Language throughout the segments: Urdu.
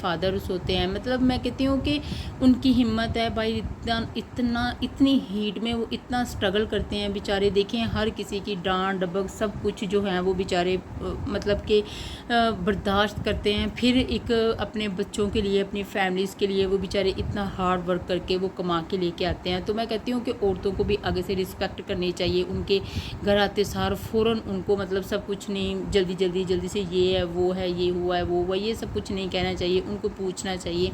فادرس ہوتے ہیں، مطلب میں کہتی ہوں کہ ان کی ہمت ہے بھائی، اتنی ہیٹ میں وہ اتنا اسٹرگل کرتے ہیں بیچارے. دیکھیں ہر کسی کی ڈانٹ ڈبک سب کچھ جو ہے وہ بیچارے مطلب کہ برداشت کرتے ہیں. پھر ایک اپنے بچوں کے لیے، اپنی فیملیز کے لیے وہ بیچارے اتنا ہارڈ ورک کر کے وہ کما کے لے کے آتے ہیں. تو میں کہتی ہوں کہ عورتوں کو بھی آگے سے رسپیکٹ کرنی چاہیے. ان کے گھر آتے سار فوراً ان کو مطلب سب کچھ نہیں جلدی سے یہ ہے وہ ہے یہ ہوا ہے وہ ہوا، یہ سب کچھ نہیں کہنا چاہیے. ان کو پوچھنا چاہیے،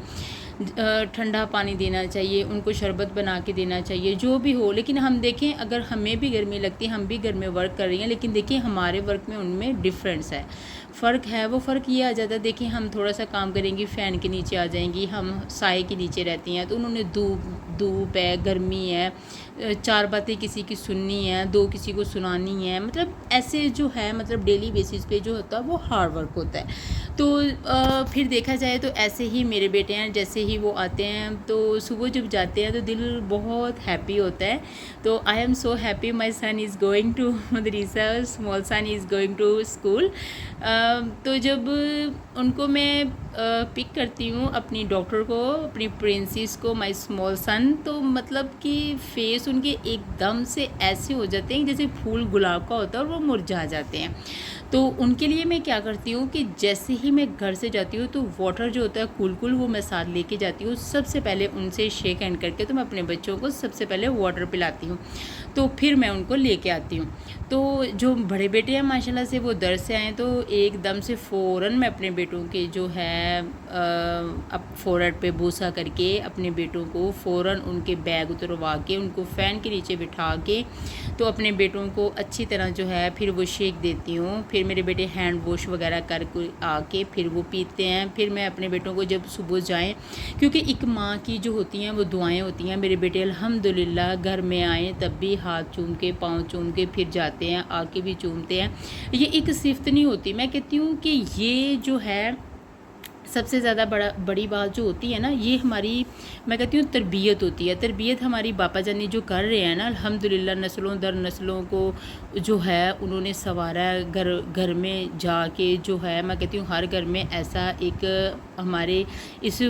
ٹھنڈا پانی دینا چاہیے، ان کو شربت بنا کے دینا چاہیے، جو بھی ہو. لیکن ہم دیکھیں اگر ہمیں بھی گرمی لگتی ہے، ہم بھی گھر میں ورک کر رہی ہیں، لیکن دیکھیں ہمارے ورک میں ان میں ڈفرینس ہے، فرق ہے. وہ فرق یہ آ جاتا ہے، دیکھیں ہم تھوڑا سا کام کریں گی فین کے نیچے آ جائیں گی، ہم سائے کے نیچے رہتی ہیں. تو انہوں نے دھوپ ہے، گرمی ہے، چار باتیں کسی کی سننی ہے، دو کسی کو سنانی ہے. مطلب ایسے جو ہے مطلب ڈیلی بیسس پہ جو ہوتا ہے وہ ہارڈ ورک ہوتا ہے. تو پھر دیکھا جائے تو ایسے ہی میرے بیٹے ہیں، جیسے ہی وہ آتے ہیں تو صبح جب جاتے ہیں تو دل بہت ہیپی ہوتا ہے. تو I am so happy my son is going to مدرسہ، small son is going to school. تو جب ان کو میں پک کرتی ہوں، اپنی ڈاکٹر کو، اپنی پرنسس کو، مائی اسمال سن، تو مطلب کہ فیس ان کے ایک دم سے ایسے ہو جاتے ہیں جیسے پھول گلاب کا ہوتا ہے اور وہ مرجھا جاتے ہیں. تو ان کے لیے میں کیا کرتی ہوں کہ جیسے ہی میں گھر سے جاتی ہوں تو واٹر جو ہوتا ہے کول وہ میں ساتھ لے کے جاتی ہوں. سب سے پہلے ان سے شیک ہینڈ کر کے تو میں اپنے بچوں کو سب سے پہلے واٹر پلاتی ہوں، تو پھر میں ان کو لے کے آتی ہوں. تو جو بڑے بیٹے ہیں ماشاءاللہ سے وہ درس سے آئیں تو ایک دم سے فوراً میں اپنے بیٹوں کے جو ہے اب فورہیڈ پہ بوسہ کر کے اپنے بیٹوں کو فوراً ان کے بیگ اتروا کے ان کو فین کے نیچے بٹھا کے تو اپنے بیٹوں کو اچھی طرح جو ہے پھر وہ شیک دیتی ہوں. پھر میرے بیٹے ہینڈ واش وغیرہ کر کے آ کے پھر وہ پیتے ہیں. پھر میں اپنے بیٹوں کو جب صبح جائیں، کیونکہ ایک ماں کی جو ہوتی ہیں وہ دعائیں ہوتی ہیں. میرے بیٹے الحمدللہ گھر میں آئیں تب بھی ہاتھ چوم کے پاؤں چوم کے پھر جاتے ہیں، آ کے بھی چومتے ہیں. یہ ایک صفت نہیں ہوتی، میں کہتی ہوں کہ یہ جو ہے سب سے زیادہ بڑی بات جو ہوتی ہے نا، یہ ہماری میں کہتی ہوں تربیت ہوتی ہے. تربیت ہماری باپا جانی جو کر رہے ہیں نا الحمدللہ، نسلوں در نسلوں کو جو ہے انہوں نے سنوارا ہے. گھر میں جا کے جو ہے میں کہتی ہوں ہر گھر میں ایسا ایک ہمارے اس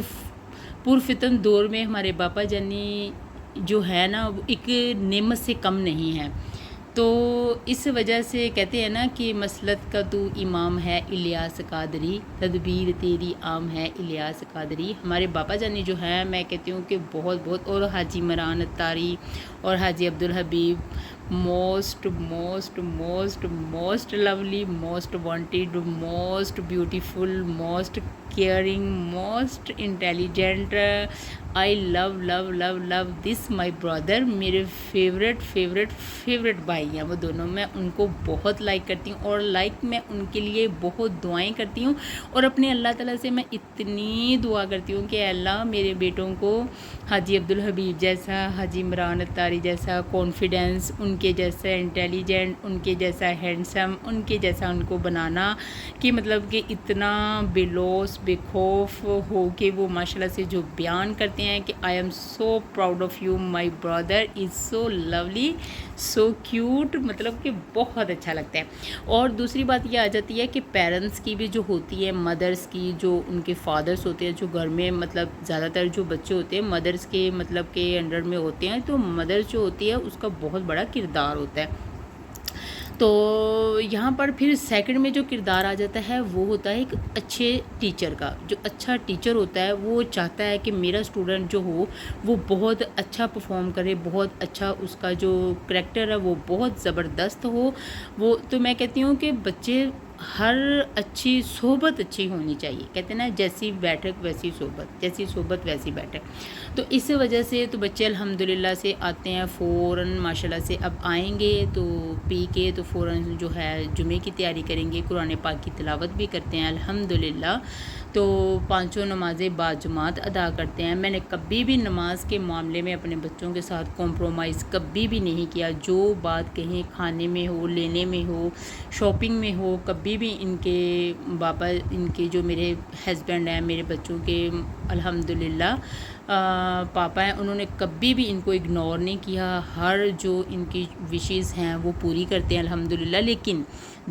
پرفتن دور میں ہمارے باپا جانی جو ہے نا ایک نعمت سے کم نہیں ہے. تو اس وجہ سے کہتے ہیں نا کہ مسلط کا تو امام ہے الیاس قادری، تدبیر تیری عام ہے الیاس قادری. ہمارے باپا جانی جو ہیں میں کہتی ہوں کہ بہت، اور حاجی عمران اتاری اور حاجی Abdul Habib most lovely, most wanted, most beautiful, most caring, most intelligent. I love this my brother. میرے فیوریٹ بھائی ہیں وہ دونوں. میں ان کو بہت لائک کرتی ہوں اور میں ان کے لیے بہت دعائیں کرتی ہوں اور اپنے اللہ تعالیٰ سے میں اتنی دعا کرتی ہوں کہ اللہ میرے بیٹوں کو حاجی عبدالحبیب جیسا، حاجی عمران اتاری جیسا کانفیڈینس، ان کے جیسا انٹیلیجنٹ، ان کے جیسا ہینڈسم، ان کے جیسا ان کو بنانا کہ مطلب کہ اتنا بے لوث بے خوف ہو کے وہ ماشاءاللہ سے جو بیان کرتے ہیں کہ آئی am so proud of you my Brother is so lovely so cute. مطلب کہ بہت اچھا لگتا ہے. اور دوسری بات یہ آ جاتی ہے کہ پیرنٹس کی بھی جو ہوتی ہے، مدرس کی جو ان کے فادرس ہوتے ہیں جو گھر میں مطلب زیادہ تر جو بچے ہوتے ہیں مدرس کے مطلب کے انڈر میں ہوتے ہیں، تو مدرس جو ہوتی ہے اس کا بہت بڑا کردار ہوتا ہے. تو یہاں پر پھر سیکنڈ میں جو کردار آ جاتا ہے وہ ہوتا ہے ایک اچھے ٹیچر کا. جو اچھا ٹیچر ہوتا ہے وہ چاہتا ہے کہ میرا اسٹوڈنٹ جو ہو وہ بہت اچھا پرفارم کرے، بہت اچھا اس کا جو کریکٹر ہے وہ بہت زبردست ہو. وہ تو میں کہتی ہوں کہ بچے ہر اچھی صحبت اچھی ہونی چاہیے. کہتے ہیں نا جیسی بیٹھک ویسی صحبت، جیسی صحبت ویسی بیٹھک. تو اس وجہ سے تو بچے الحمدللہ سے آتے ہیں فوراً ماشاءاللہ سے. اب آئیں گے تو پی کے تو فوراً جو ہے جمعے کی تیاری کریں گے، قرآن پاک کی تلاوت بھی کرتے ہیں الحمدللہ. تو پانچوں نمازیں باجماعت ادا کرتے ہیں. میں نے کبھی بھی نماز کے معاملے میں اپنے بچوں کے ساتھ کمپرومائز کبھی بھی نہیں کیا. جو بات کہیں کھانے میں ہو، لینے میں ہو، شاپنگ میں ہو، کبھی بھی ان کے بابا، ان کے جو میرے ہسبینڈ ہیں میرے بچوں کے الحمدللہ پاپا ہیں انہوں نے کبھی بھی ان کو اگنور نہیں کیا، ہر جو ان کی وشیز ہیں وہ پوری کرتے ہیں الحمدللہ۔ لیکن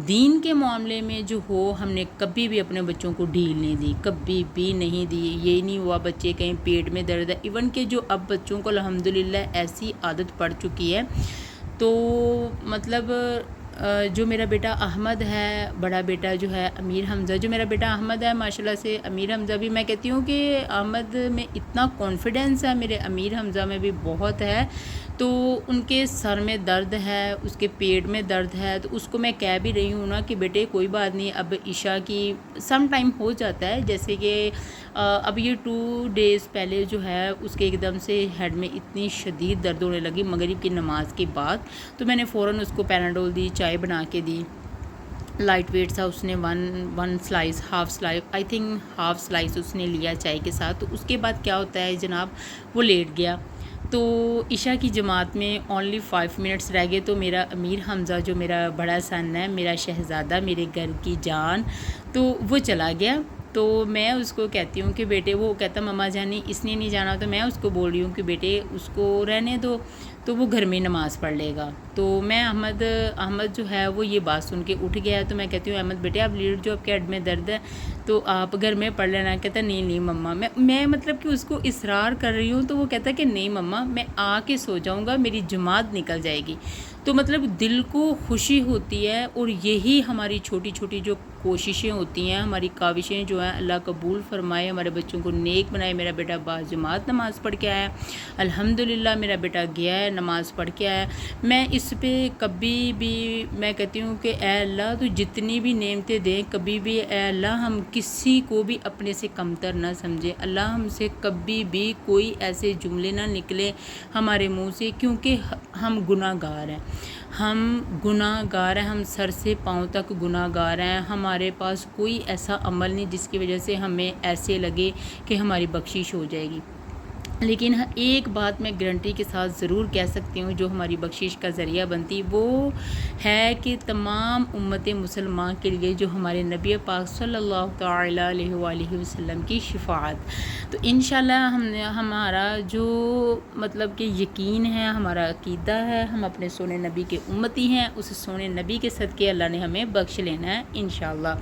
دین کے معاملے میں جو ہو، ہم نے کبھی بھی اپنے بچوں کو ڈھیل نہیں دی، کبھی بھی نہیں دی۔ یہ نہیں ہوا بچے کہیں پیٹ میں درد ہے، ایون کہ جو اب بچوں کو الحمدللہ ایسی عادت پڑ چکی ہے، تو مطلب جو میرا بیٹا احمد ہے، بڑا بیٹا جو ہے امیر حمزہ، جو میرا بیٹا احمد ہے ماشاءاللہ سے، امیر حمزہ بھی میں کہتی ہوں کہ احمد میں اتنا کانفیڈنس ہے، میرے امیر حمزہ میں بھی بہت ہے۔ تو ان کے سر میں درد ہے، اس کے پیٹ میں درد ہے، تو اس کو میں کہہ بھی رہی ہوں نا کہ بیٹے کوئی بات نہیں، اب عشاء کی سم ٹائم ہو جاتا ہے، جیسے کہ اب یہ 2 days پہلے جو ہے اس کے ایک دم سے ہیڈ میں اتنی شدید درد ہونے لگی مغرب کی نماز کے بعد، تو میں نے فوراً اس کو پیناڈول دی، چائے بنا کے دی، لائٹ ویٹ تھا، اس نے one slice, I think half slice اس نے لیا چائے کے ساتھ۔ تو اس کے بعد کیا ہوتا ہے جناب، وہ لیٹ گیا۔ تو عشاء کی جماعت میں اونلی 5 minutes رہ گئے، تو میرا امیر حمزہ جو میرا بڑا سن ہے، میرا شہزادہ، میرے گھر کی جان، تو وہ چلا گیا۔ تو میں اس کو کہتی ہوں کہ بیٹے، وہ کہتا مما جانی اس نے نہیں جانا، تو میں اس کو بول رہی ہوں کہ بیٹے اس کو رہنے دو، تو وہ گھر میں نماز پڑھ لے گا۔ تو میں احمد جو ہے وہ یہ بات سن کے اٹھ گیا ہے، تو میں کہتی ہوں احمد بیٹے آپ لیٹ جو آپ کے ہیڈ میں درد ہے تو آپ گھر میں پڑھ لینا۔ کہتا نہیں مما، میں مطلب کہ اس کو اصرار کر رہی ہوں، تو وہ کہتا ہے کہ نہیں مما میں آ کے سو جاؤں گا، میری جماعت نکل جائے گی۔ تو مطلب دل کو خوشی ہوتی ہے، اور یہی ہماری چھوٹی چھوٹی جو کوششیں ہوتی ہیں، ہماری کاوشیں جو ہیں، اللہ قبول فرمائے، ہمارے بچوں کو نیک بنائے۔ میرا بیٹا باجماعت نماز پڑھ کے آیا الحمدللہ، میرا بیٹا گیا ہے نماز پڑھ کے آیا۔ میں اس پہ کبھی بھی میں کہتی ہوں کہ اے اللہ تو جتنی بھی نعمتیں دیں، کبھی بھی اے اللہ ہم کسی کو بھی اپنے سے کمتر نہ سمجھے۔ اللہ ہم سے کبھی بھی کوئی ایسے جملے نہ نکلے ہمارے منہ سے، کیونکہ ہم گناہ گار ہیں، ہم سر سے پاؤں تک گناہ گار ہیں۔ ہمارے پاس کوئی ایسا عمل نہیں جس کی وجہ سے ہمیں ایسے لگے کہ ہماری بخشش ہو جائے گی۔ لیکن ایک بات میں گارنٹی کے ساتھ ضرور کہہ سکتی ہوں جو ہماری بخشش کا ذریعہ بنتی، وہ ہے کہ تمام امت مسلمان کے لیے جو ہمارے نبی پاک صلی اللہ تعالی علیہ وآلہ وسلم کی شفاعت۔ تو انشاءاللہ ہمارا جو مطلب کہ یقین ہے، ہمارا عقیدہ ہے، ہم اپنے سونے نبی کے امتی ہیں، اس سونے نبی کے صدقے اللہ نے ہمیں بخش لینا ہے انشاءاللہ۔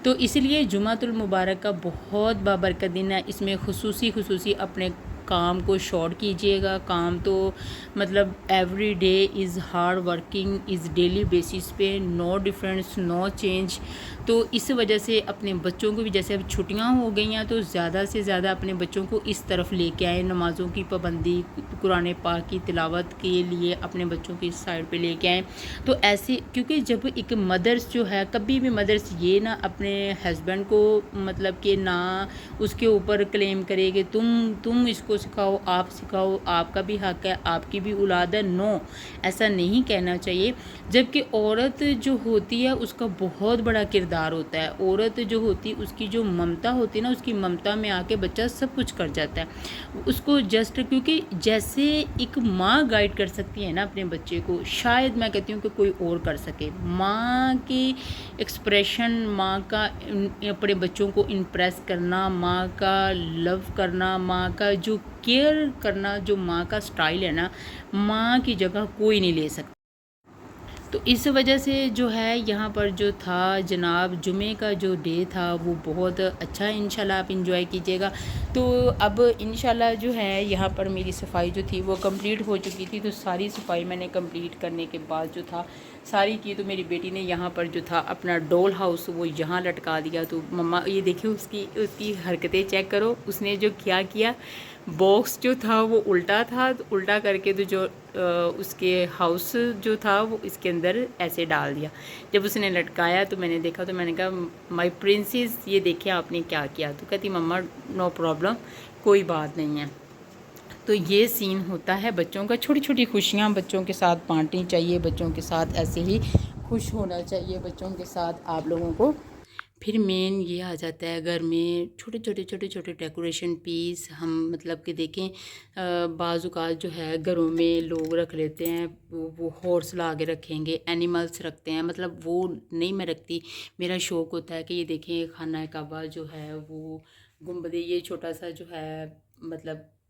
تو اس لیے جمعۃ المبارک کا بہت بابرکت دن ہے، اس میں خصوصی اپنے کام کو شارٹ کیجئے گا۔ کام تو مطلب every day is hard working, is daily basis پہ، نو ڈفرینس، نو چینج۔ تو اس وجہ سے اپنے بچوں کو بھی، جیسے اب چھٹیاں ہو گئی ہیں، تو زیادہ سے زیادہ اپنے بچوں کو اس طرف لے کے آئیں، نمازوں کی پابندی، قرآن پاک کی تلاوت کے لیے اپنے بچوں کی سائڈ پہ لے کے آئیں۔ تو ایسے، کیونکہ جب ایک مدرس جو ہے، کبھی بھی مدرس یہ نہ اپنے ہسبینڈ کو مطلب کہ نہ اس کے اوپر کلیم کرے کہ تم اس کو سکھاؤ، آپ سکھاؤ، آپ کا بھی حق ہے، آپ کی بھی اولاد ہے، نو، ایسا نہیں کہنا چاہیے۔ جبکہ عورت جو ہوتی ہے اس کا بہت بڑا کردار ہوتا ہے، عورت جو ہوتی اس کی جو ممتا ہوتی ہے نا، اس کی ممتا میں آ کے بچہ سب کچھ کر جاتا ہے اس کو، جسٹ کیونکہ جیسے ایک ماں گائیڈ کر سکتی ہے نا اپنے بچے کو، شاید میں کہتی ہوں کہ کوئی اور کر سکے۔ ماں کی ایکسپریشن، ماں کا اپنے بچوں کو امپریس کرنا، ماں کا لو کرنا، ماں کا جو کیئر کرنا، جو ماں کا سٹائل ہے نا، ماں کی جگہ کوئی نہیں لے سکتا۔ تو اس وجہ سے جو ہے یہاں پر جو تھا جناب، جمعے کا جو ڈے تھا وہ بہت اچھا ہے، انشاءاللہ آپ انجوائے کیجیے گا۔ تو اب انشاءاللہ جو ہے یہاں پر میری صفائی جو تھی وہ کمپلیٹ ہو چکی تھی، تو ساری صفائی میں نے کمپلیٹ کرنے کے بعد جو تھا ساری کی، تو میری بیٹی نے یہاں پر جو تھا اپنا ڈول ہاؤس وہ یہاں لٹکا دیا۔ تو مما یہ دیکھیں اس کی حرکتیں چیک کرو، اس نے جو کیا باکس جو تھا وہ الٹا تھا، تو الٹا کر کے تو جو اس کے ہاؤس جو تھا وہ اس کے اندر ایسے ڈال دیا۔ جب اس نے لٹکایا تو میں نے دیکھا، تو میں نے کہا مائی پرنسس یہ دیکھیں آپ نے کیا کیا، تو کہتی مما نو پرابلم، کوئی بات نہیں ہے۔ تو یہ سین ہوتا ہے بچوں کا، چھوٹی چھوٹی خوشیاں بچوں کے ساتھ بانٹنی چاہیے، بچوں کے ساتھ ایسے ہی خوش ہونا چاہیے بچوں کے ساتھ آپ لوگوں کو۔ پھر مین یہ آ جاتا ہے گھر میں چھوٹے ڈیکوریشن پیس، ہم مطلب کہ دیکھیں بعض اوقات جو ہے گھروں میں لوگ رکھ لیتے ہیں، وہ ہارس لا کے رکھیں گے، اینیملس رکھتے ہیں، مطلب وہ نہیں میں رکھتی، میرا شوق ہوتا ہے کہ یہ دیکھیں خانہ کعبہ جو ہے وہ گنبد، یہ چھوٹا سا جو ہے مطلب